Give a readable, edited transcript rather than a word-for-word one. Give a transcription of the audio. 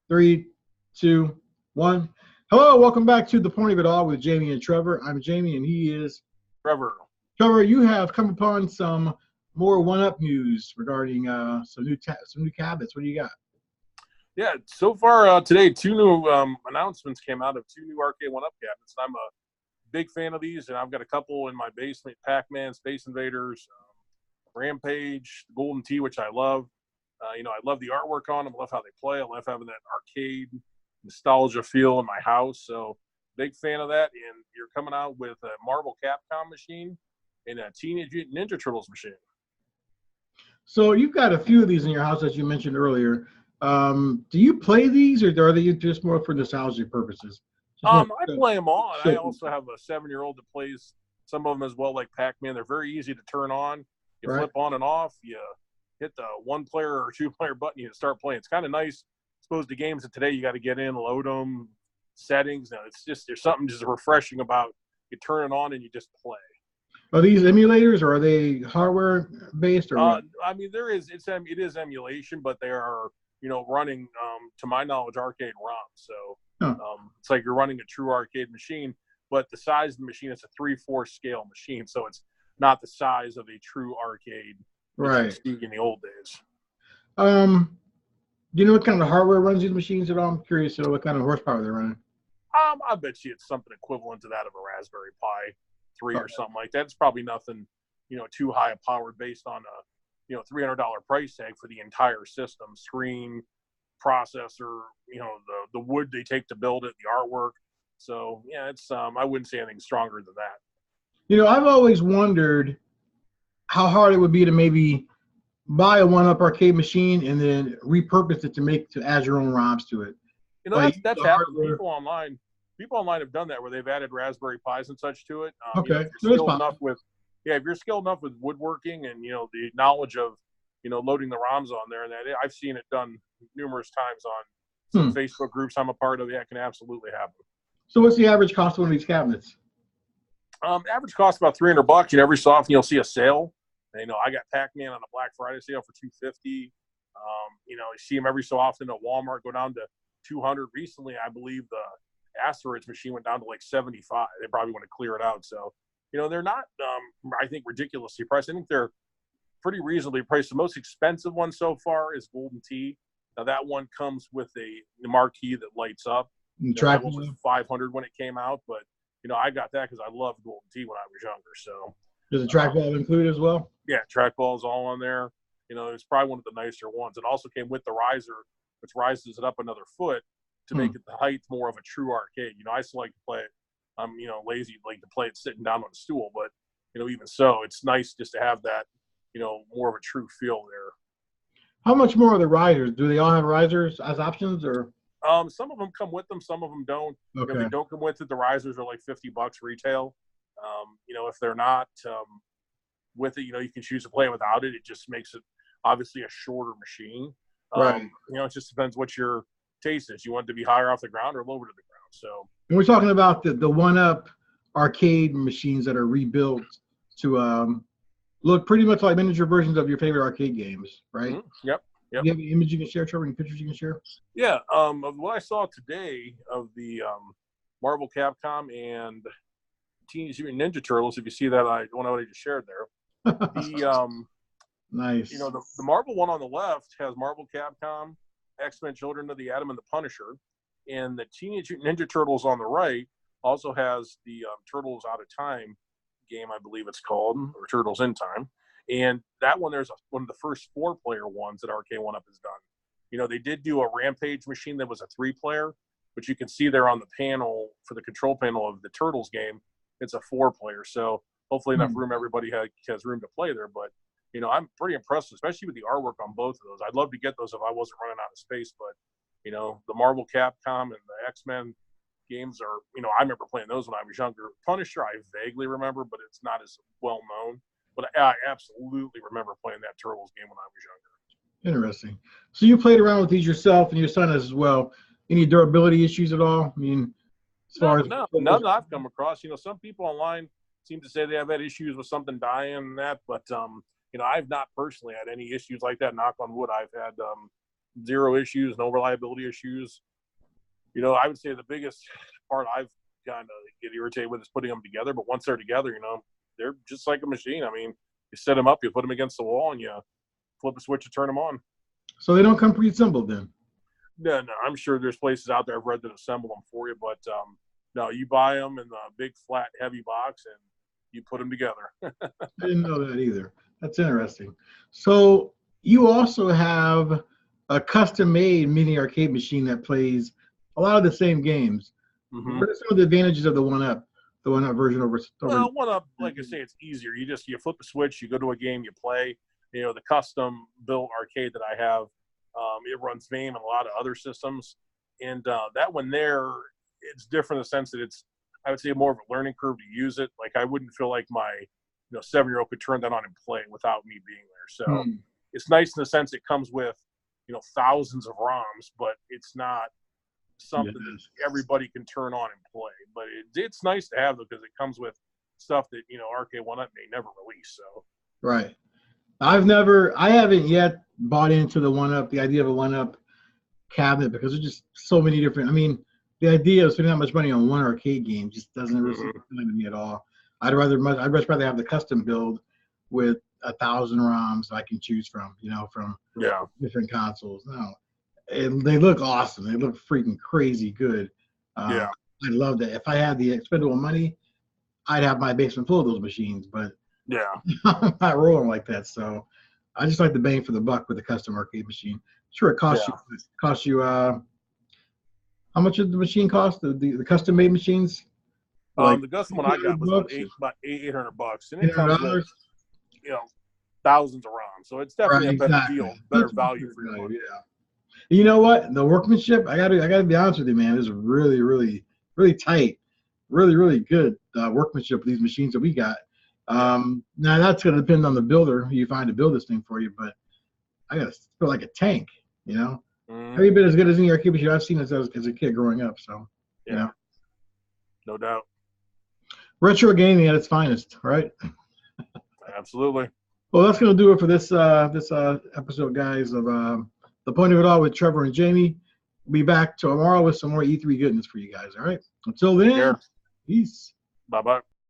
Three, two, one. Hello, welcome back to the point of it all with Jamie and Trevor. I'm Jamie, and he is Trevor. Trevor. You have come upon some more one-up news regarding some new cabinets. What do you got? Yeah, so far today, two new announcements came out of two new Arcade one-up cabinets. I'm a big fan of these, and I've got a couple in my basement: Pac-Man, Space Invaders, Rampage, Golden Tee, which I love. I love the artwork on them. I love how they play. I love having that arcade nostalgia feel in my house. So big fan of that. And you're coming out with a Marvel Capcom machine and a Teenage Mutant Ninja Turtles machine. So you've got a few of these in your house, as you mentioned earlier. Do you play these, or are they just more for nostalgia purposes? I play them all. And I also have a 7-year-old that plays some of them as well, like Pac-Man. They're very easy to turn on. You flip on and off. You hit the 1-player or 2-player button, you start playing. It's kind of nice. Opposed to games that today you got to get in, load them, settings. No, it's just there's something just refreshing about you turn it on and you just play. Are these emulators, or are they hardware based, or what? I mean, it is emulation, but they are running to my knowledge arcade ROM. So it's like you're running a true arcade machine, but the size of the machine is a 3/4 scale machine, so it's not the size of a true arcade. Right. In the old days. Do you know what kind of hardware runs these machines at all? I'm curious to know what kind of horsepower they're running. I bet you it's something equivalent to that of a Raspberry Pi 3 or something like that. It's probably nothing, too high powered based on a, $300 price tag for the entire system, screen, processor, the wood they take to build it, the artwork. So yeah, it's I wouldn't say anything stronger than that. I've always wondered how hard it would be to maybe buy a one-up arcade machine and then repurpose it to add your own ROMs to it. That's happened. People online have done that where they've added Raspberry Pis and such to it. Okay, if you're skilled enough with woodworking and the knowledge of loading the ROMs on there, and that I've seen it done numerous times on some Facebook groups I'm a part of. Yeah, it can absolutely happen. So what's the average cost of one of these cabinets? Average cost about $300. Every so often you'll see a sale. I got Pac-Man on a Black Friday sale for $250. You see them every so often at Walmart go down to $200. Recently, I believe the Asteroids machine went down to like $75. They probably want to clear it out. So, they're not, I think, ridiculously priced. I think they're pretty reasonably priced. The most expensive one so far is Golden Tee. Now, that one comes with a marquee that lights up. That one was $500 when it came out, but I got that because I loved Golden Tee when I was younger. So. Does the trackball include as well? Yeah, trackball's all on there. It's probably one of the nicer ones. It also came with the riser, which rises it up another foot to make it the height more of a true arcade. I still like to play it. I'm, lazy, like to play it sitting down on a stool. But, even so, it's nice just to have that, more of a true feel there. How much more are the risers? Do they all have risers as options, or? Some of them come with them. Some of them don't. Okay. If they don't come with it, the risers are like $50 retail. If they're not with it, you can choose to play without it. It just makes it obviously a shorter machine. Right. It just depends what your taste is. You want it to be higher off the ground or lower to the ground. So. And we're talking about the one-up arcade machines that are rebuilt to look pretty much like miniature versions of your favorite arcade games, right? Mm-hmm. Yep. Do you have any image you can share, Trevor? Any pictures you can share? Yeah. Of what I saw today of the Marvel Capcom and Teenage Mutant Ninja Turtles, if you see that, I just shared there. Nice. The Marvel one on the left has Marvel Capcom, X-Men: Children of the Atom, and the Punisher, and the Teenage Mutant Ninja Turtles on the right also has the Turtles Out of Time game, I believe it's called, or Turtles in Time. And that one, there's one of the first 4-player ones that Arcade One Up has done. They did do a Rampage machine that was a 3-player, but you can see there on the panel for the control panel of the Turtles game, it's a 4-player. So hopefully enough room, everybody has room to play there. But, I'm pretty impressed, especially with the artwork on both of those. I'd love to get those if I wasn't running out of space. But, the Marvel Capcom and the X-Men games are, I remember playing those when I was younger. Punisher, I vaguely remember, but it's not as well known. But I absolutely remember playing that Turtles game when I was younger. Interesting. So you played around with these yourself, and your son as well. Any durability issues at all? I mean, none that I've come across. Some people online seem to say they have had issues with something dying and that, but I've not personally had any issues like that. Knock on wood. I've had zero issues, no reliability issues. You know, I would say the biggest part I've kind of get irritated with is putting them together. But once they're together, you know, they're just like a machine. I mean, you set them up, you put them against the wall, and you flip a switch to turn them on. So they don't come pre-assembled then? No, I'm sure there's places out there I've read that assemble them for you, but no, you buy them in the big, flat, heavy box, and you put them together. I didn't know that either. That's interesting. So you also have a custom-made mini arcade machine that plays a lot of the same games. Mm-hmm. What are some of the advantages of the one-up version over? Well, one-up, like I say, it's easier. You flip the switch, you go to a game, you play. You know, the custom-built arcade that I have, it runs MAME and a lot of other systems. And that one there, it's different in the sense that it's, I would say, more of a learning curve to use it. Like, I wouldn't feel like my 7-year-old could turn that on and play without me being there. So it's nice in the sense it comes with, thousands of ROMs, but it's not something that everybody can turn on and play. But it's nice to have though, because it comes with stuff that, Arcade 1-Up may never release. So right. I haven't yet bought into the idea of a 1-Up cabinet, because there's just so many different, I mean, the idea of spending that much money on one arcade game just doesn't really seem to me at all. I'd much rather have the custom build with 1,000 ROMs I can choose from, from different consoles. No, they look awesome. They look freaking crazy good. I love that. If I had the expendable money, I'd have my basement full of those machines, but I'm not rolling like that. So I just like the bang for the buck with the custom arcade machine. Sure, it costs you how much did the machine cost? The custom made machines? Like the custom one I got was about $800, and it comes with thousands of ROMs. So it's definitely a better deal, better value for your money. Yeah. You know what? The workmanship, I gotta be honest with you, man, is really, really, really tight, really, really good workmanship with these machines that we got. Now that's gonna depend on the builder who you find to build this thing for you, but I gotta feel like a tank, Every bit as good as any arcade machine I've seen as a kid growing up. So no doubt. Retro gaming at its finest, right? Absolutely. Well, that's going to do it for this episode, guys, of The Point of It All with Trevor and Jamie. We'll be back tomorrow with some more E3 goodness for you guys, all right? Until then, peace. Bye-bye.